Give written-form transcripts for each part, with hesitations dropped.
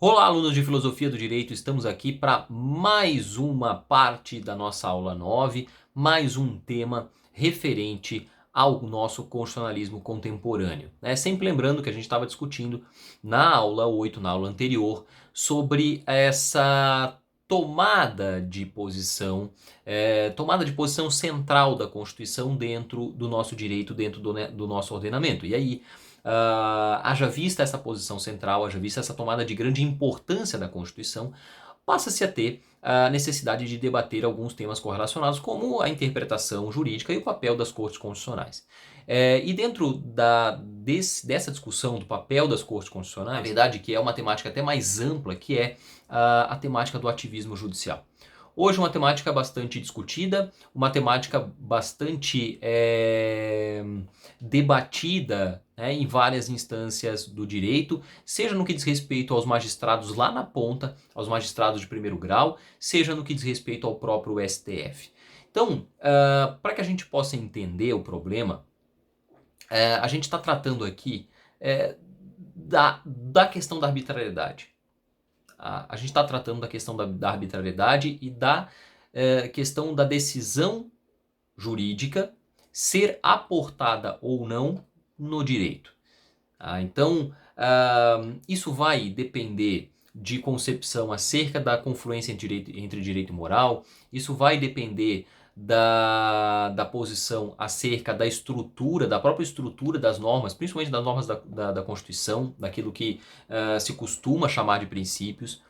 Olá, alunos de Filosofia do Direito, estamos aqui para mais uma parte da nossa aula 9, mais um tema referente ao nosso constitucionalismo contemporâneo. Sempre lembrando que a gente estava discutindo na aula 8, na aula anterior, sobre essa tomada de posição central da Constituição dentro do nosso direito, dentro do nosso ordenamento. E aí, haja vista essa posição central, haja vista essa tomada de grande importância da Constituição, passa-se a ter a necessidade de debater alguns temas correlacionados, como a interpretação jurídica e o papel das cortes constitucionais. E dentro dessa discussão do papel das cortes constitucionais, na verdade, que é uma temática até mais ampla, que é a temática do ativismo judicial. Hoje uma temática bastante discutida, uma temática bastante debatida, em várias instâncias do direito, seja no que diz respeito aos magistrados lá na ponta, aos magistrados de primeiro grau, seja no que diz respeito ao próprio STF. Então, para que a gente possa entender o problema, a gente está tratando aqui da questão da arbitrariedade. A gente está tratando da questão da arbitrariedade e da questão da decisão jurídica ser aportada ou não no direito. Então, isso vai depender de concepção acerca da confluência entre direito e moral, isso vai depender da posição acerca da estrutura, da própria estrutura das normas, principalmente das normas da Constituição, daquilo que se costuma chamar de princípios.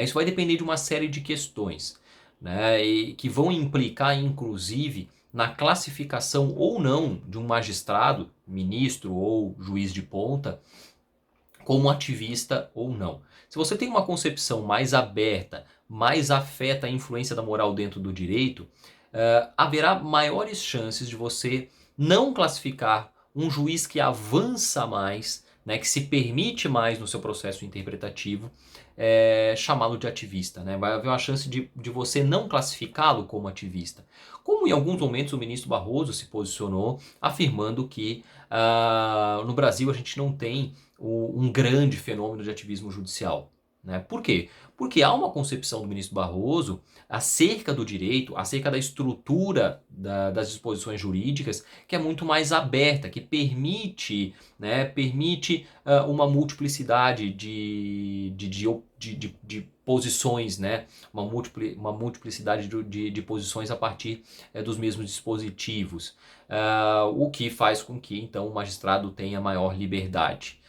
Isso vai depender de uma série de questões, e que vão implicar, inclusive, na classificação ou não de um magistrado, ministro ou juiz de ponta, como ativista ou não. Se você tem uma concepção mais aberta, mais afeta a influência da moral dentro do direito, haverá maiores chances de você não classificar um juiz que avança mais, que se permite mais no seu processo interpretativo, chamá-lo de ativista. Vai haver uma chance de você não classificá-lo como ativista. Como em alguns momentos o ministro Barroso se posicionou afirmando que no Brasil a gente não tem um grande fenômeno de ativismo judicial. Por quê? Porque há uma concepção do ministro Barroso acerca do direito, acerca da estrutura das disposições jurídicas, que é muito mais aberta, que permite uma multiplicidade de posições, uma multiplicidade de posições a partir dos mesmos dispositivos, o que faz com que então o magistrado tenha maior liberdade.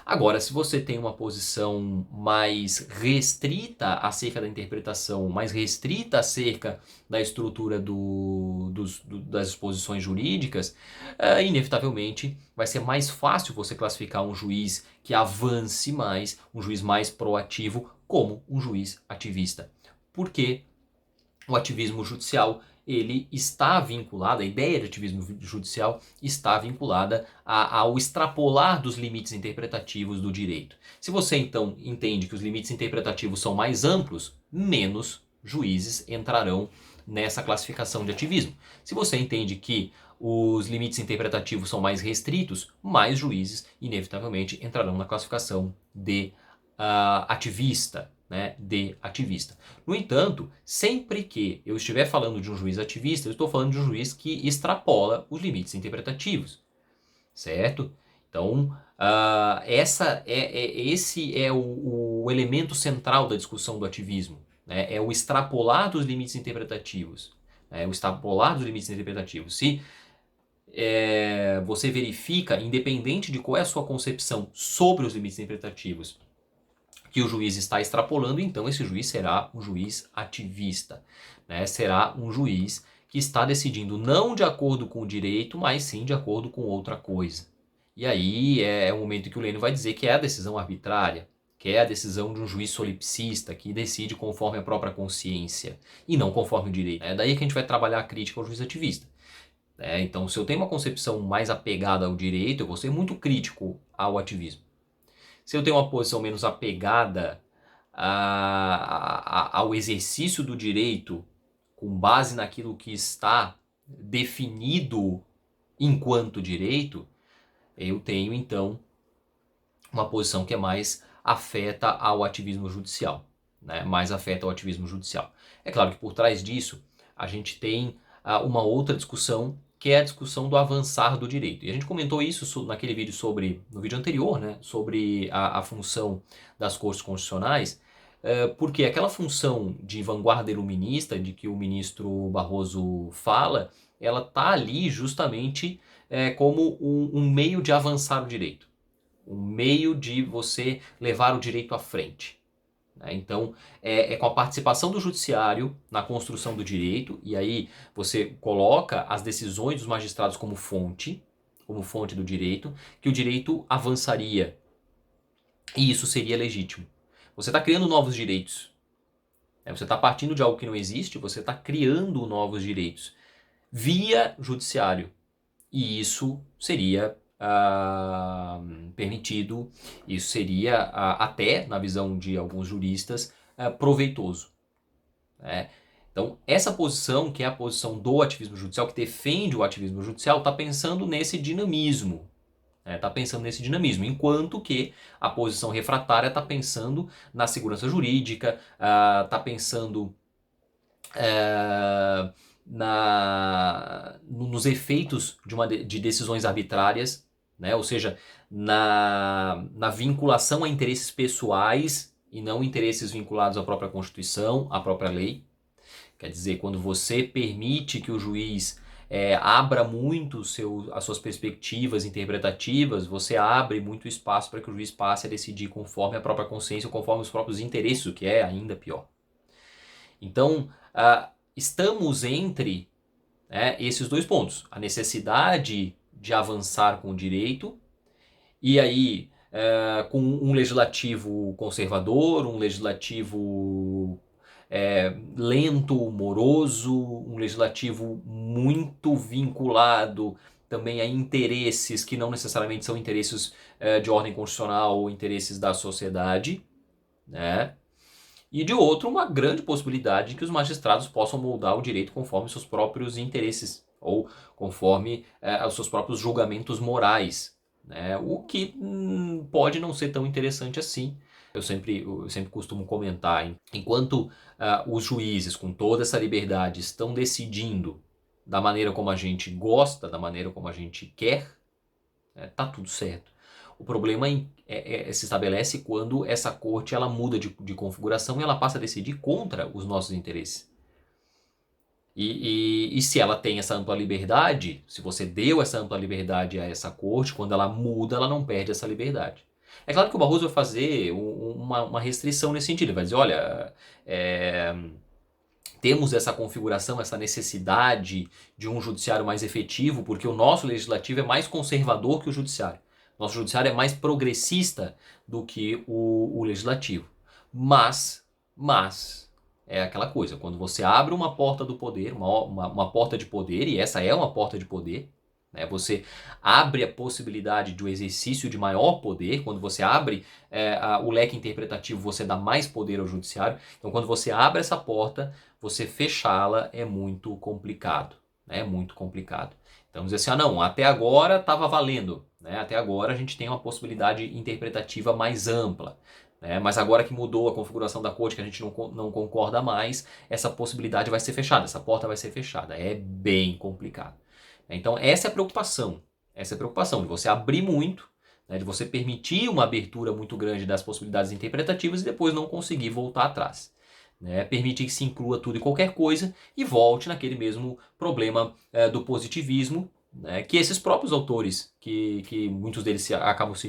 Agora, se você tem uma posição mais restrita acerca da interpretação, mais restrita acerca da estrutura das exposições jurídicas, inevitavelmente vai ser mais fácil você classificar um juiz que avance mais, um juiz mais proativo, como um juiz ativista. Porque o ativismo judicial, ele está vinculado, a ideia de ativismo judicial está vinculada ao extrapolar dos limites interpretativos do direito. Se você então entende que os limites interpretativos são mais amplos, menos juízes entrarão nessa classificação de ativismo. Se você entende que os limites interpretativos são mais restritos, mais juízes inevitavelmente entrarão na classificação de ativista. De ativista. No entanto, sempre que eu estiver falando de um juiz ativista, eu estou falando de um juiz que extrapola os limites interpretativos, certo? Então, esse é o elemento central da discussão do ativismo, é o extrapolar dos limites interpretativos, o extrapolar dos limites interpretativos. Se você verifica, independente de qual é a sua concepção sobre os limites interpretativos, que o juiz está extrapolando, então esse juiz será um juiz ativista. Será um juiz que está decidindo não de acordo com o direito, mas sim de acordo com outra coisa. E aí é o momento em que o Lênin vai dizer que é a decisão arbitrária, que é a decisão de um juiz solipsista, que decide conforme a própria consciência e não conforme o direito. É daí que a gente vai trabalhar a crítica ao juiz ativista. Então, se eu tenho uma concepção mais apegada ao direito, eu vou ser muito crítico ao ativismo. Se eu tenho uma posição menos apegada ao exercício do direito, com base naquilo que está definido enquanto direito, eu tenho então uma posição que é mais afeta ao ativismo judicial, né? Mais afeta ao ativismo judicial. É claro que por trás disso a gente tem uma outra discussão, que é a discussão do avançar do direito. E a gente comentou isso naquele vídeo no vídeo anterior, né, sobre a função das cortes constitucionais, porque aquela função de vanguarda iluminista, de que o ministro Barroso fala, ela está ali justamente como um meio de avançar o direito, um meio de você levar o direito à frente. Então, é com a participação do judiciário na construção do direito, e aí você coloca as decisões dos magistrados como fonte do direito, que o direito avançaria. E isso seria legítimo. Você está criando novos direitos. Você está partindo de algo que não existe, você está criando novos direitos via judiciário. E isso seria permitido, isso seria até, na visão de alguns juristas, proveitoso. Né? Então, essa posição, que é a posição do ativismo judicial, que defende o ativismo judicial, está pensando nesse dinamismo. Está pensando nesse dinamismo, enquanto que a posição refratária está pensando na segurança jurídica, está pensando nos efeitos de decisões arbitrárias, né? Ou seja, na vinculação a interesses pessoais e não interesses vinculados à própria Constituição, à própria lei. Quer dizer, quando você permite que o juiz abra muito as suas perspectivas interpretativas, você abre muito espaço para que o juiz passe a decidir conforme a própria consciência, conforme os próprios interesses, o que é ainda pior. Então, estamos entre esses dois pontos. A necessidade de avançar com o direito, e aí com um legislativo conservador, um legislativo lento, moroso, um legislativo muito vinculado também a interesses que não necessariamente são interesses de ordem constitucional ou interesses da sociedade, né? E de outro, uma grande possibilidade de que os magistrados possam moldar o direito conforme seus próprios interesses ou conforme os seus próprios julgamentos morais, né? O que pode não ser tão interessante assim. Eu sempre costumo comentar, enquanto os juízes, com toda essa liberdade, estão decidindo da maneira como a gente gosta, da maneira como a gente quer, tá tudo certo. O problema se estabelece quando essa corte ela muda de configuração e ela passa a decidir contra os nossos interesses. E se ela tem essa ampla liberdade, se você deu essa ampla liberdade a essa corte, quando ela muda, ela não perde essa liberdade. É claro que o Barroso vai fazer uma restrição nesse sentido. Ele vai dizer, olha, temos essa configuração, essa necessidade de um judiciário mais efetivo, porque o nosso legislativo é mais conservador que o judiciário. Nosso judiciário é mais progressista do que o legislativo. Mas, é aquela coisa, quando você abre uma porta do poder, uma porta de poder, e essa é uma porta de poder, né? Você abre a possibilidade de um exercício de maior poder. Quando você abre o leque interpretativo, você dá mais poder ao judiciário. Então, quando você abre essa porta, você fechá-la é muito complicado. Né? É muito complicado. Então, dizer assim, não, até agora estava valendo. Né? Até agora a gente tem uma possibilidade interpretativa mais ampla. Né? Mas agora que mudou a configuração da corte, que a gente não concorda mais, essa possibilidade vai ser fechada, essa porta vai ser fechada. É bem complicado. Então essa é a preocupação. Essa é a preocupação de você abrir muito, né, de você permitir uma abertura muito grande das possibilidades interpretativas e depois não conseguir voltar atrás. Né? Permitir que se inclua tudo e qualquer coisa e volte naquele mesmo problema do positivismo, né, que esses próprios autores, que muitos deles acabam se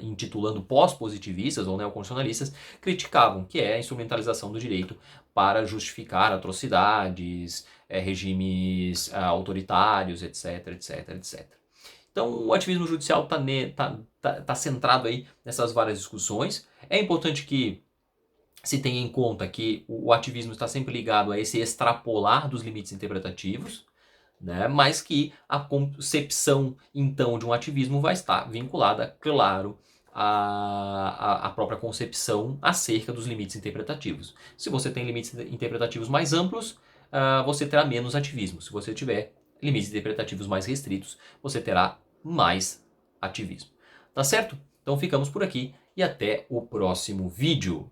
intitulando pós-positivistas ou neoconstitucionalistas, criticavam, que é a instrumentalização do direito para justificar atrocidades, regimes autoritários, etc, etc, etc. Então o ativismo judicial está centrado aí nessas várias discussões. É importante que se tenha em conta que o ativismo está sempre ligado a esse extrapolar dos limites interpretativos, né? Mas que a concepção, então, de um ativismo vai estar vinculada, claro, à própria concepção acerca dos limites interpretativos. Se você tem limites interpretativos mais amplos, você terá menos ativismo. Se você tiver limites interpretativos mais restritos, você terá mais ativismo. Tá certo? Então ficamos por aqui e até o próximo vídeo.